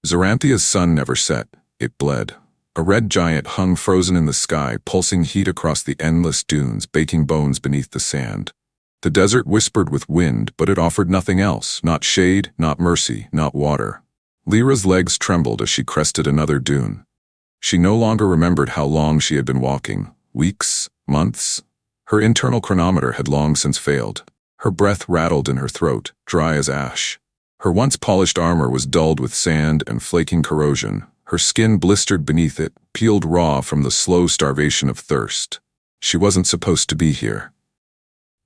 Zaranthia's sun never set, it bled. A red giant hung frozen in the sky, pulsing heat across the endless dunes, baking bones beneath the sand. The desert whispered with wind, but it offered nothing else, not shade, not mercy, not water. Lyra's legs trembled as she crested another dune. She no longer remembered how long she had been walking. Weeks, months. Her internal chronometer had long since failed. Her breath rattled in her throat, dry as ash. Her once polished armor was dulled with sand and flaking corrosion. Her skin blistered beneath it, peeled raw from the slow starvation of thirst. She wasn't supposed to be here.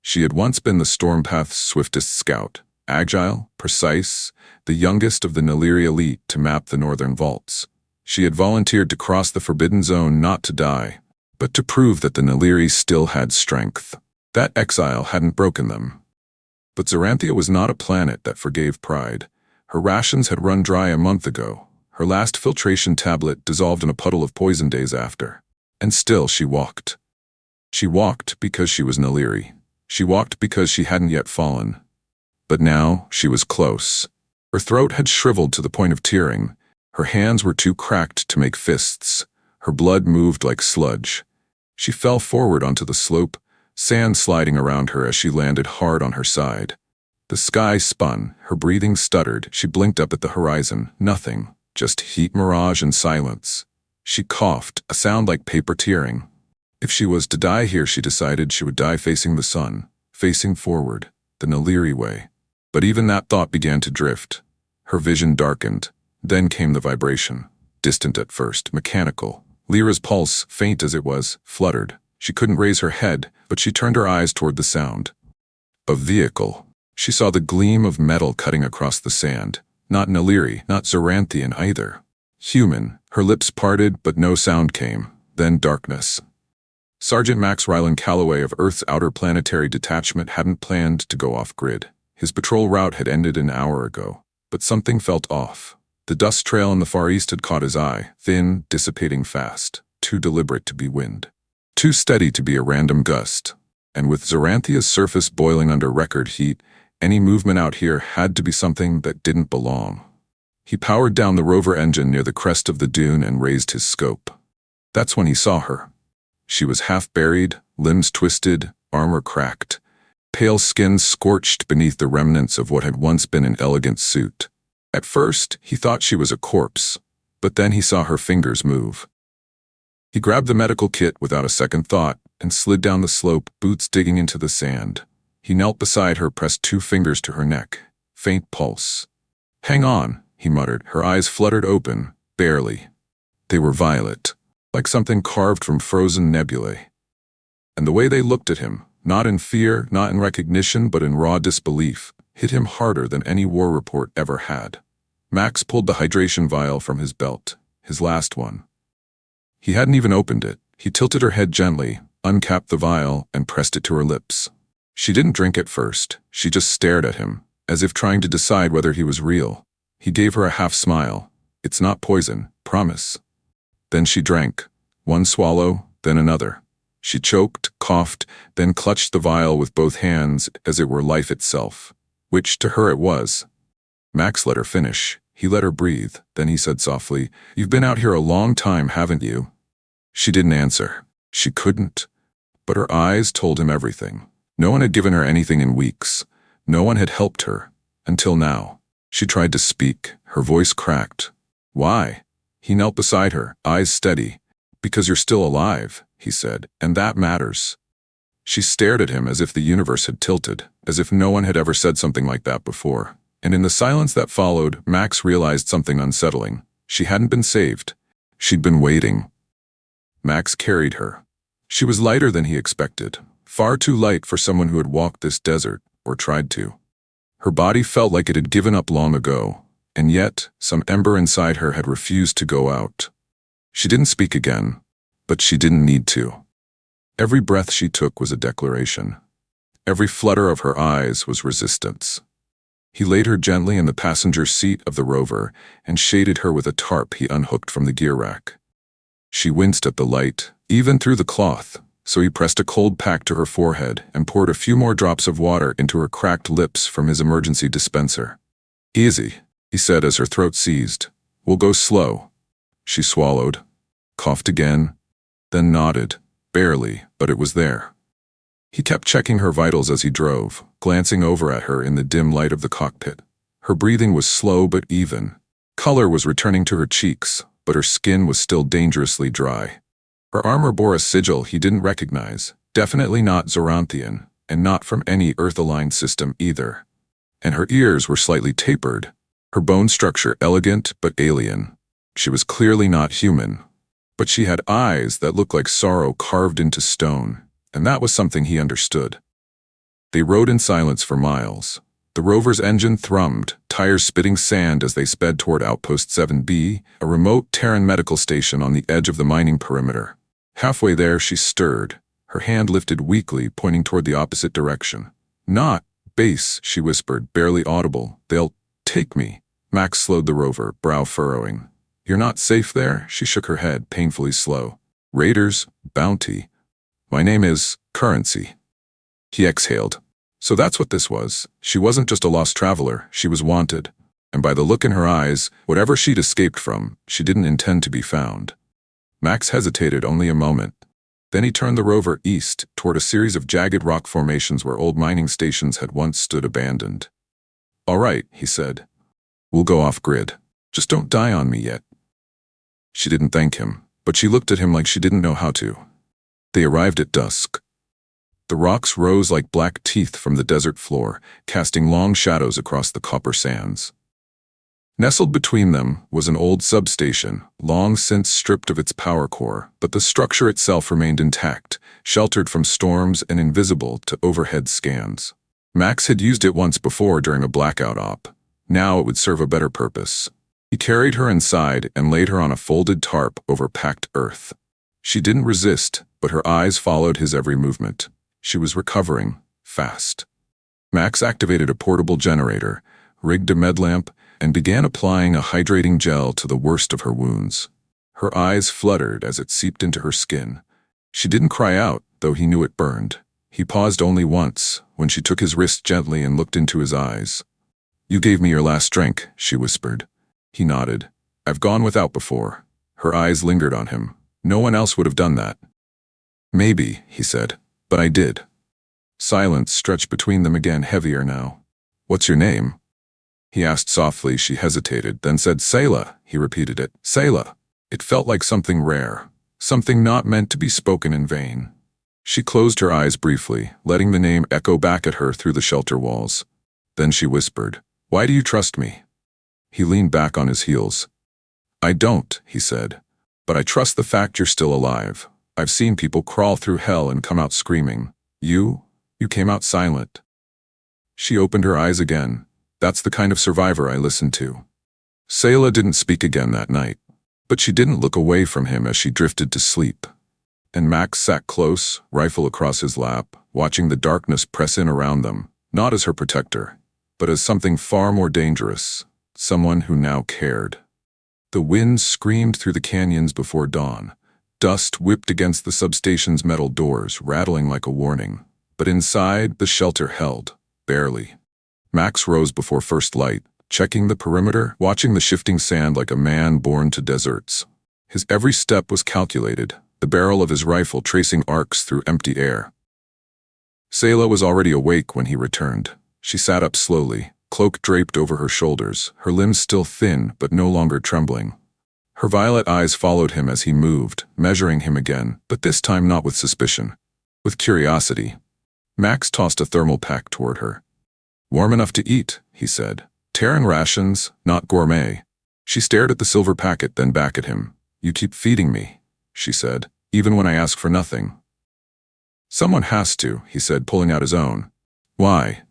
She had once been the Stormpath's swiftest scout, agile, precise, the youngest of the Niliri elite to map the northern vaults. She had volunteered to cross the Forbidden Zone not to die, but to prove that the Niliri still had strength. That exile hadn't broken them. But Zaranthia was not a planet that forgave pride. Her rations had run dry a month ago. Her last filtration tablet dissolved in a puddle of poison days after. And still she walked. She walked because she was Niliri. She walked because she hadn't yet fallen. But now she was close. Her throat had shriveled to the point of tearing. Her hands were too cracked to make fists. Her blood moved like sludge. She fell forward onto the slope, sand sliding around her as she landed hard on her side. The sky spun, her breathing stuttered. She blinked up at the horizon. Nothing, just heat mirage and silence. She coughed, a sound like paper tearing. If she was to die here, she decided she would die facing the sun, facing forward, the Niliri way. But even that thought began to drift. Her vision darkened. Then came the vibration. Distant at first, mechanical. Lyra's pulse, faint as it was, fluttered. She couldn't raise her head, but she turned her eyes toward the sound. A vehicle. She saw the gleam of metal cutting across the sand. Not Niliri, not Zaranthian either. Human. Her lips parted, but no sound came. Then darkness. Sergeant Max Rylan Calloway of Earth's Outer Planetary Detachment hadn't planned to go off-grid. His patrol route had ended an hour ago. But something felt off. The dust trail in the far east had caught his eye, thin, dissipating fast, too deliberate to be wind. Too steady to be a random gust. And with Zaranthia's surface boiling under record heat, any movement out here had to be something that didn't belong. He powered down the rover engine near the crest of the dune and raised his scope. That's when he saw her. She was half buried, limbs twisted, armor cracked, pale skin scorched beneath the remnants of what had once been an elegant suit. At first, he thought she was a corpse, but then he saw her fingers move. He grabbed the medical kit without a second thought and slid down the slope, boots digging into the sand. He knelt beside her, pressed 2 fingers to her neck. Faint pulse. "Hang on," he muttered. Her eyes fluttered open, barely. They were violet, like something carved from frozen nebulae. And the way they looked at him, not in fear, not in recognition, but in raw disbelief, hit him harder than any war report ever had. Max pulled the hydration vial from his belt, his last one. He hadn't even opened it. He tilted her head gently, uncapped the vial, and pressed it to her lips. She didn't drink at first. She just stared at him, as if trying to decide whether he was real. He gave her a half smile. "It's not poison, promise." Then she drank. One swallow, then another. She choked, coughed, then clutched the vial with both hands as it were life itself, which to her it was. Max let her finish. He let her breathe. Then he said softly, "You've been out here a long time, haven't you?" She didn't answer. She couldn't. But her eyes told him everything. No one had given her anything in weeks. No one had helped her. Until now. She tried to speak. Her voice cracked. "Why?" He knelt beside her, eyes steady. "Because you're still alive," he said, "and that matters." She stared at him as if the universe had tilted, as if no one had ever said something like that before. And in the silence that followed, Max realized something unsettling. She hadn't been saved. She'd been waiting. Max carried her. She was lighter than he expected, far too light for someone who had walked this desert, or tried to. Her body felt like it had given up long ago, and yet some ember inside her had refused to go out. She didn't speak again, but she didn't need to. Every breath she took was a declaration. Every flutter of her eyes was resistance. He laid her gently in the passenger seat of the rover and shaded her with a tarp he unhooked from the gear rack. She winced at the light, even through the cloth, so he pressed a cold pack to her forehead and poured a few more drops of water into her cracked lips from his emergency dispenser. "Easy," he said as her throat seized. We'll go slow. She swallowed, coughed again, then nodded, barely, but it was there. He kept checking her vitals as he drove, glancing over at her in the dim light of the cockpit. Her breathing was slow but even. Color was returning to her cheeks, but her skin was still dangerously dry. Her armor bore a sigil he didn't recognize, definitely not Zoranthian, and not from any Earth-aligned system either. And her ears were slightly tapered, her bone structure elegant but alien. She was clearly not human, but she had eyes that looked like sorrow carved into stone, and that was something he understood. They rode in silence for miles. The rover's engine thrummed, tires spitting sand as they sped toward Outpost 7B, a remote Terran medical station on the edge of the mining perimeter. Halfway there, she stirred, her hand lifted weakly, pointing toward the opposite direction. "Not base," she whispered, barely audible. "They'll take me." Max slowed the rover, brow furrowing. "You're not safe there?" She shook her head, painfully slow. "Raiders, bounty. My name is Currency." He exhaled. So that's what this was. She wasn't just a lost traveler, she was wanted. And by the look in her eyes, whatever she'd escaped from, she didn't intend to be found. Max hesitated only a moment. Then he turned the rover east, toward a series of jagged rock formations where old mining stations had once stood abandoned. "All right," he said. "We'll go off-grid. Just don't die on me yet." She didn't thank him, but she looked at him like she didn't know how to. They arrived at dusk. The rocks rose like black teeth from the desert floor, casting long shadows across the copper sands. Nestled between them was an old substation, long since stripped of its power core, but the structure itself remained intact, sheltered from storms and invisible to overhead scans. Max had used it once before during a blackout op. Now it would serve a better purpose. He carried her inside and laid her on a folded tarp over packed earth. She didn't resist, but her eyes followed his every movement. She was recovering, fast. Max activated a portable generator, rigged a med lamp, and began applying a hydrating gel to the worst of her wounds. Her eyes fluttered as it seeped into her skin. She didn't cry out, though he knew it burned. He paused only once, when she took his wrist gently and looked into his eyes. "You gave me your last drink," she whispered. He nodded. "I've gone without before." Her eyes lingered on him. "No one else would have done that." "Maybe," he said. "But I did." Silence stretched between them again, heavier now. "What's your name?" He asked softly. She hesitated, then said, "Sayla." He repeated it. "Sayla." It felt like something rare, something not meant to be spoken in vain. She closed her eyes briefly, letting the name echo back at her through the shelter walls. Then she whispered, "Why do you trust me?" He leaned back on his heels. "I don't," he said. "But I trust the fact you're still alive. I've seen people crawl through hell and come out screaming. You came out silent." She opened her eyes again. "That's the kind of survivor I listen to." Sayla didn't speak again that night, but she didn't look away from him as she drifted to sleep. And Max sat close, rifle across his lap, watching the darkness press in around them, not as her protector, but as something far more dangerous, someone who now cared. The wind screamed through the canyons before dawn. Dust whipped against the substation's metal doors, rattling like a warning. But inside, the shelter held, barely. Max rose before first light, checking the perimeter, watching the shifting sand like a man born to deserts. His every step was calculated, the barrel of his rifle tracing arcs through empty air. Sayla was already awake when he returned. She sat up slowly, cloak draped over her shoulders, her limbs still thin but no longer trembling. Her violet eyes followed him as he moved, measuring him again, but this time not with suspicion, with curiosity. Max tossed a thermal pack toward her. "Warm enough to eat," he said. "Terran rations, not gourmet." She stared at the silver packet, then back at him. "You keep feeding me," she said, "even when I ask for nothing." "Someone has to," he said, pulling out his own. "Why?"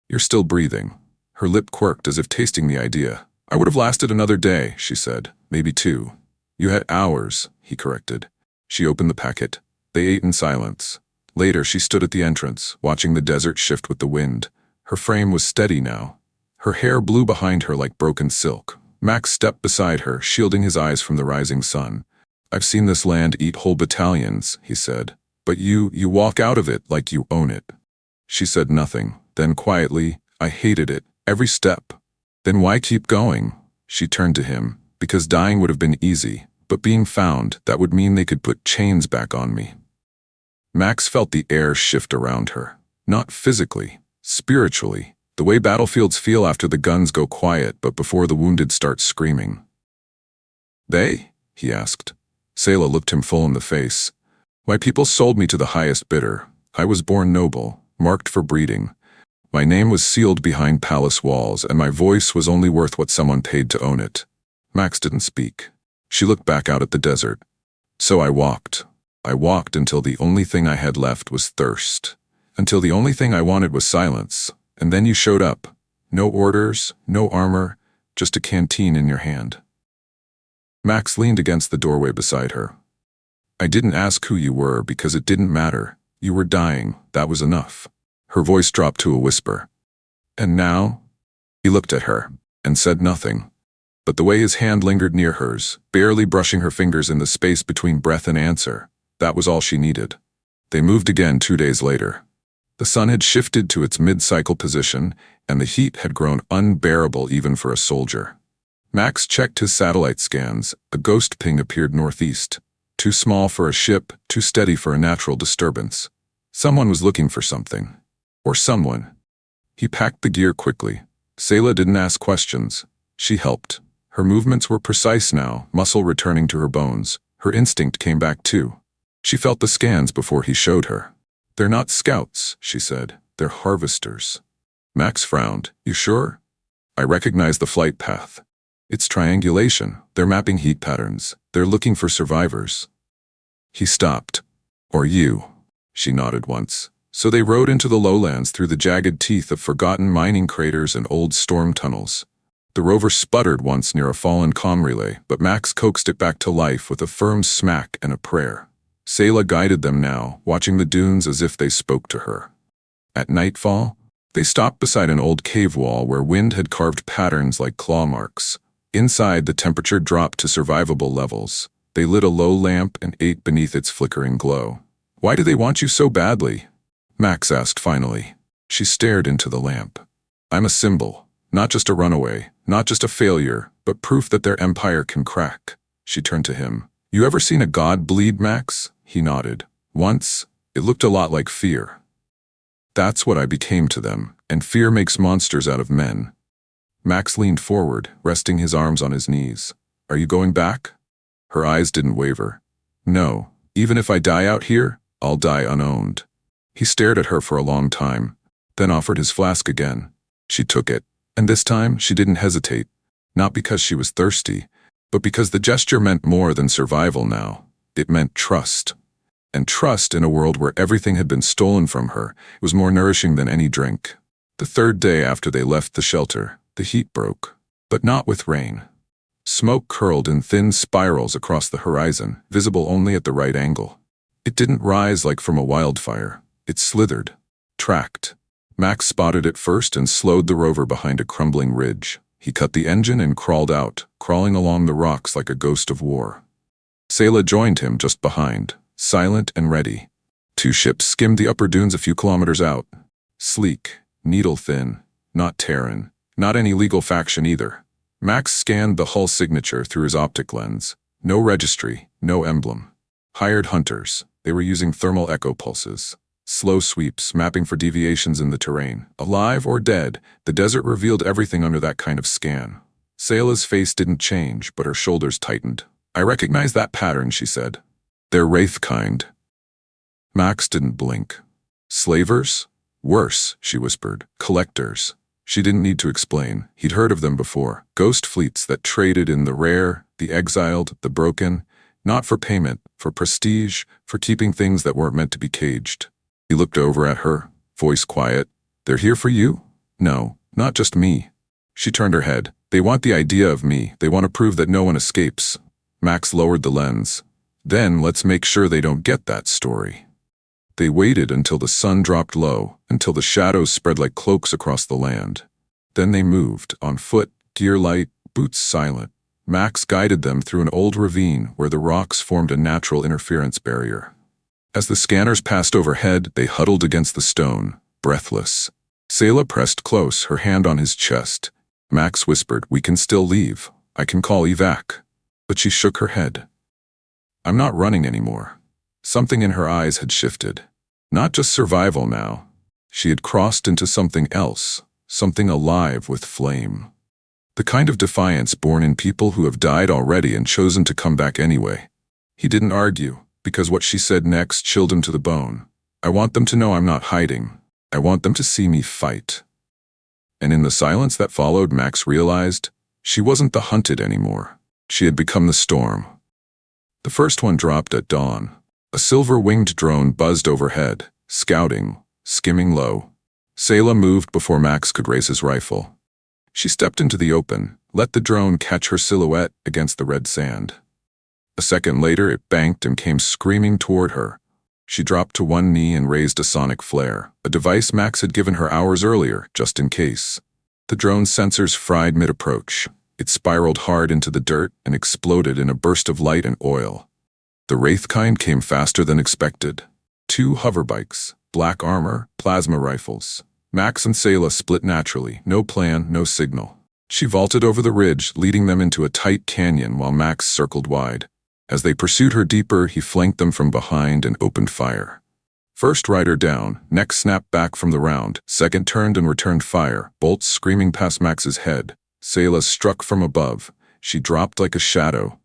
"You're still breathing." Her lip quirked as if tasting the idea. "I would have lasted another day," she said. "Maybe 2. "You had hours," he corrected. She opened the packet. They ate in silence. Later, she stood at the entrance, watching the desert shift with the wind. Her frame was steady now. Her hair blew behind her like broken silk. Max stepped beside her, shielding his eyes from the rising sun. "I've seen this land eat whole battalions," he said. "But you walk out of it like you own it." She said nothing. Then quietly, "I hated it, every step." "Then why keep going?" She turned to him, because dying would have been easy, but being found, that would mean they could put chains back on me. Max felt the air shift around her. Not physically, spiritually, the way battlefields feel after the guns go quiet but before the wounded start screaming. They? He asked. Selah looked him full in the face. My people sold me to the highest bidder. I was born noble, marked for breeding. My name was sealed behind palace walls, and my voice was only worth what someone paid to own it. Max didn't speak. She looked back out at the desert. So I walked. I walked until the only thing I had left was thirst. Until the only thing I wanted was silence. And then you showed up. No orders, no armor, just a canteen in your hand. Max leaned against the doorway beside her. I didn't ask who you were because it didn't matter. You were dying, that was enough. Her voice dropped to a whisper. And now? He looked at her, and said nothing. But the way his hand lingered near hers, barely brushing her fingers in the space between breath and answer, that was all she needed. They moved again 2 days later. The sun had shifted to its mid-cycle position, and the heat had grown unbearable even for a soldier. Max checked his satellite scans. A ghost ping appeared northeast. Too small for a ship, too steady for a natural disturbance. Someone was looking for something. Or someone. He packed the gear quickly. Selah didn't ask questions. She helped. Her movements were precise now, muscle returning to her bones. Her instinct came back too. She felt the scans before he showed her. They're not scouts, she said. They're harvesters. Max frowned. You sure? I recognize the flight path. It's triangulation. They're mapping heat patterns. They're looking for survivors. He stopped. Or you. She nodded once. So they rode into the lowlands through the jagged teeth of forgotten mining craters and old storm tunnels. The rover sputtered once near a fallen comm relay, but Max coaxed it back to life with a firm smack and a prayer. Selah guided them now, watching the dunes as if they spoke to her. At nightfall, they stopped beside an old cave wall where wind had carved patterns like claw marks. Inside, the temperature dropped to survivable levels. They lit a low lamp and ate beneath its flickering glow. Why do they want you so badly? Max asked finally. She stared into the lamp. I'm a symbol, not just a runaway, not just a failure, but proof that their empire can crack. She turned to him. You ever seen a god bleed, Max? He nodded. Once. It looked a lot like fear. That's what I became to them, and fear makes monsters out of men. Max leaned forward, resting his arms on his knees. Are you going back? Her eyes didn't waver. No, even if I die out here, I'll die unowned. He stared at her for a long time, then offered his flask again. She took it, and this time she didn't hesitate, not because she was thirsty, but because the gesture meant more than survival now. It meant trust. And trust in a world where everything had been stolen from her was more nourishing than any drink. The third day after they left the shelter, the heat broke, but not with rain. Smoke curled in thin spirals across the horizon, visible only at the right angle. It didn't rise like from a wildfire. It slithered, tracked. Max spotted it first and slowed the rover behind a crumbling ridge. He cut the engine and crawled out, crawling along the rocks like a ghost of war. Selah joined him just behind, silent and ready. 2 ships skimmed the upper dunes a few kilometers out. Sleek, needle-thin, not Terran, not any legal faction either. Max scanned the hull signature through his optic lens. No registry, no emblem. Hired hunters. They were using thermal echo pulses. Slow sweeps, mapping for deviations in the terrain. Alive or dead, the desert revealed everything under that kind of scan. Selah's face didn't change, but her shoulders tightened. I recognize that pattern, she said. They're wraith kind. Max didn't blink. Slavers? Worse, she whispered. Collectors. She didn't need to explain. He'd heard of them before. Ghost fleets that traded in the rare, the exiled, the broken. Not for payment, for prestige, for keeping things that weren't meant to be caged. He looked over at her, voice quiet. They're here for you? No, not just me. She turned her head. They want the idea of me. They want to prove that no one escapes. Max lowered the lens. Then let's make sure they don't get that story. They waited until the sun dropped low, until the shadows spread like cloaks across the land. Then they moved, on foot, gear light, boots silent. Max guided them through an old ravine where the rocks formed a natural interference barrier. As the scanners passed overhead, they huddled against the stone, breathless. Selah pressed close, her hand on his chest. Max whispered, we can still leave. I can call evac. But she shook her head. I'm not running anymore. Something in her eyes had shifted. Not just survival now. She had crossed into something else, something alive with flame. The kind of defiance born in people who have died already and chosen to come back anyway. He didn't argue, because what she said next chilled him to the bone. I want them to know I'm not hiding. I want them to see me fight. And in the silence that followed, Max realized she wasn't the hunted anymore. She had become the storm. The first one dropped at dawn. A silver-winged drone buzzed overhead, scouting, skimming low. Sayla moved before Max could raise his rifle. She stepped into the open, let the drone catch her silhouette against the red sand. A second later, it banked and came screaming toward her. She dropped to one knee and raised a sonic flare, a device Max had given her hours earlier, just in case. The drone's sensors fried mid-approach. It spiraled hard into the dirt and exploded in a burst of light and oil. The Wraith kind came faster than expected. 2 hoverbikes, black armor, plasma rifles. Max and Sayla split naturally, no plan, no signal. She vaulted over the ridge, leading them into a tight canyon while Max circled wide. As they pursued her deeper, he flanked them from behind and opened fire. First rider down, neck snapped back from the round, second turned and returned fire, bolts screaming past Max's head. Sayla struck from above. She dropped like a shadow.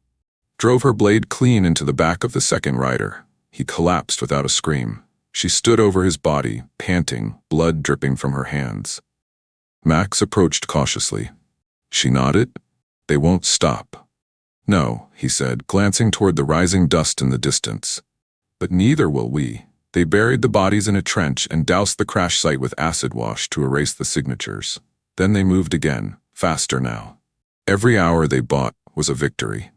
Drove her blade clean into the back of the second rider. He collapsed without a scream. She stood over his body, panting, blood dripping from her hands. Max approached cautiously. She nodded. They won't stop. No, he said, glancing toward the rising dust in the distance. But neither will we. They buried the bodies in a trench and doused the crash site with acid wash to erase the signatures. Then they moved again, faster now. Every hour they bought was a victory.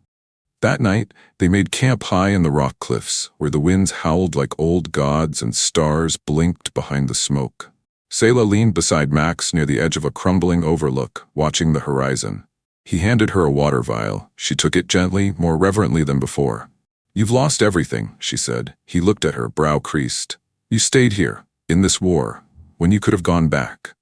That night, they made camp high in the rock cliffs, where the winds howled like old gods and stars blinked behind the smoke. Sayla leaned beside Max near the edge of a crumbling overlook, watching the horizon. He handed her a water vial. She took it gently, more reverently than before. You've lost everything, she said. He looked at her, brow creased. You stayed here, in this war, when you could have gone back.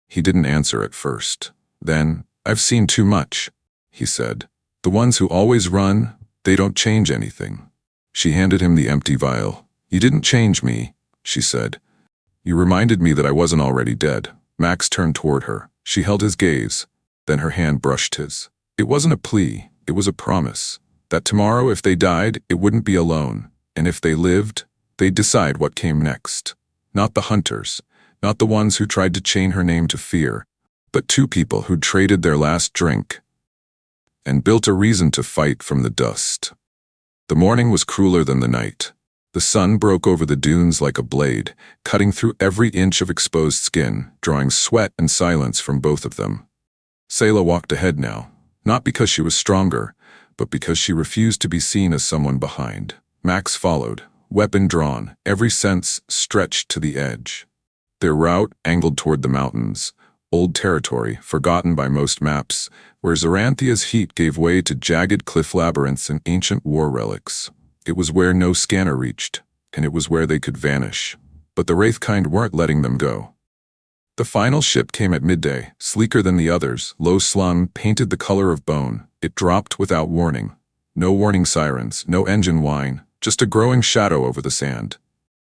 He didn't answer at first. Then, I've seen too much, he said. The ones who always run, they don't change anything. She handed him the empty vial. You didn't change me, she said. You reminded me that I wasn't already dead. Max turned toward her. She held his gaze. Then her hand brushed his. It wasn't a plea, it was a promise. That tomorrow, if they died, it wouldn't be alone. And if they lived, they'd decide what came next. Not the hunters, not the ones who tried to chain her name to fear, but 2 people who'd traded their last drink and built a reason to fight from the dust. The morning was crueler than the night. The sun broke over the dunes like a blade, cutting through every inch of exposed skin, drawing sweat and silence from both of them. Sayla walked ahead now, not because she was stronger, but because she refused to be seen as someone behind. Max followed, weapon drawn, every sense stretched to the edge. Their route angled toward the mountains, old territory, forgotten by most maps, where Zaranthia's heat gave way to jagged cliff labyrinths and ancient war relics. It was where no scanner reached, and it was where they could vanish. But the Wraith kind weren't letting them go. The final ship came at midday, sleeker than the others, low slung, painted the color of bone. It dropped without warning. No warning sirens, no engine whine, just a growing shadow over the sand.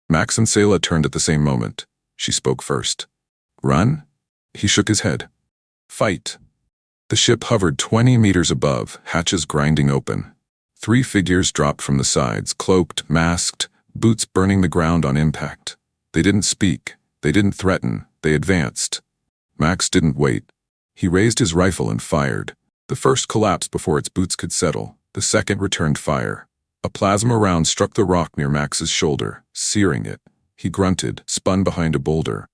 Max and Sayla turned at the same moment. She spoke first. Run? He shook his head. Fight. The ship hovered 20 meters above, hatches grinding open. 3 figures dropped from the sides, cloaked, masked, boots burning the ground on impact. They didn't speak. They didn't threaten. They advanced. Max didn't wait. He raised his rifle and fired. The first collapsed before its boots could settle. The second returned fire. A plasma round struck the rock near Max's shoulder, searing it. He grunted, spun behind a boulder.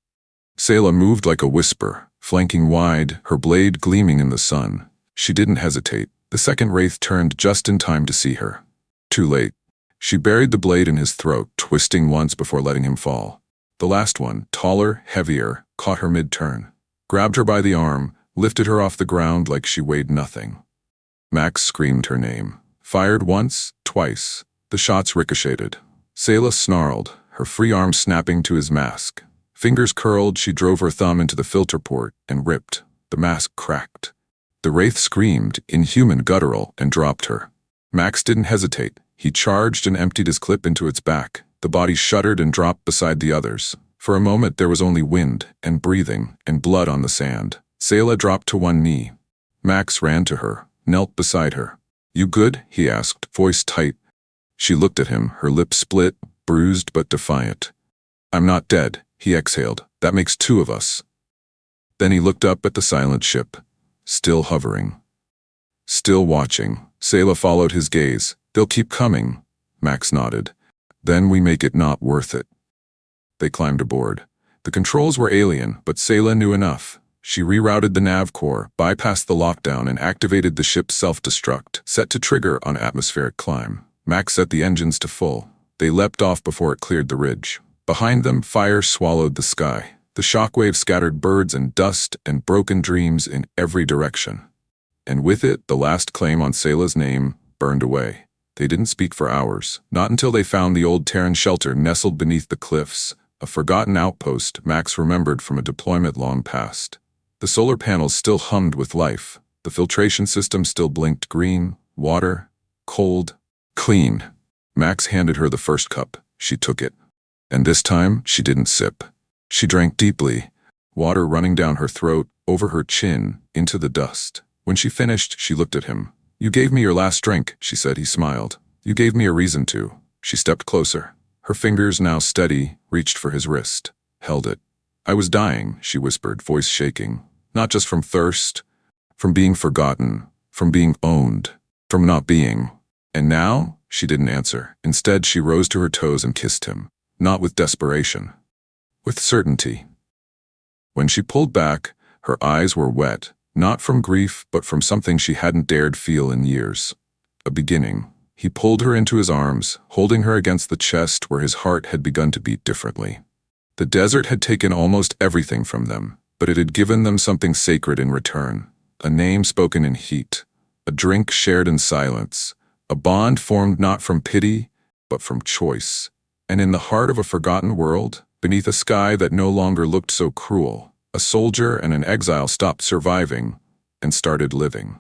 Sayla moved like a whisper, flanking wide, her blade gleaming in the sun. She didn't hesitate. The second Wraith turned just in time to see her. Too late. She buried the blade in his throat, twisting once before letting him fall. The last one, taller, heavier, caught her mid-turn, grabbed her by the arm, lifted her off the ground like she weighed nothing. Max screamed her name. Fired once, twice. The shots ricocheted. Sayla snarled, her free arm snapping to his mask. Fingers curled, she drove her thumb into the filter port and ripped. The mask cracked. The wraith screamed, inhuman, guttural, and dropped her. Max didn't hesitate. He charged and emptied his clip into its back. The body shuddered and dropped beside the others. For a moment there was only wind, and breathing, and blood on the sand. Sayla dropped to one knee. Max ran to her, knelt beside her. "You good?" he asked, voice tight. She looked at him, her lips split, bruised but defiant. "I'm not dead," he exhaled. "That makes two of us." Then he looked up at the silent ship, still hovering, still watching. Sayla followed his gaze. "They'll keep coming," Max nodded. "Then we make it not worth it." They climbed aboard. The controls were alien, but Sayla knew enough. She rerouted the nav core, bypassed the lockdown, and activated the ship's self-destruct, set to trigger on atmospheric climb. Max set the engines to full. They leapt off before it cleared the ridge. Behind them, fire swallowed the sky. The shockwave scattered birds and dust and broken dreams in every direction. And with it, the last claim on Sayla's name burned away. They didn't speak for hours, not until they found the old Terran shelter nestled beneath the cliffs, a forgotten outpost Max remembered from a deployment long past. The solar panels still hummed with life. The filtration system still blinked green, water, cold, clean. Max handed her the first cup. She took it. And this time, she didn't sip. She drank deeply, water running down her throat, over her chin, into the dust. When she finished, she looked at him. "You gave me your last drink," she said. He smiled. "You gave me a reason to." She stepped closer. Her fingers, now steady, reached for his wrist, held it. "I was dying," she whispered, voice shaking. "Not just from thirst, from being forgotten, from being owned, from not being." "And now?" She didn't answer. Instead, she rose to her toes and kissed him. Not with desperation, with certainty. When she pulled back, her eyes were wet, not from grief, but from something she hadn't dared feel in years. A beginning. He pulled her into his arms, holding her against the chest where his heart had begun to beat differently. The desert had taken almost everything from them, but it had given them something sacred in return. A name spoken in heat, a drink shared in silence, a bond formed not from pity, but from choice. And in the heart of a forgotten world, beneath a sky that no longer looked so cruel, a soldier and an exile stopped surviving and started living.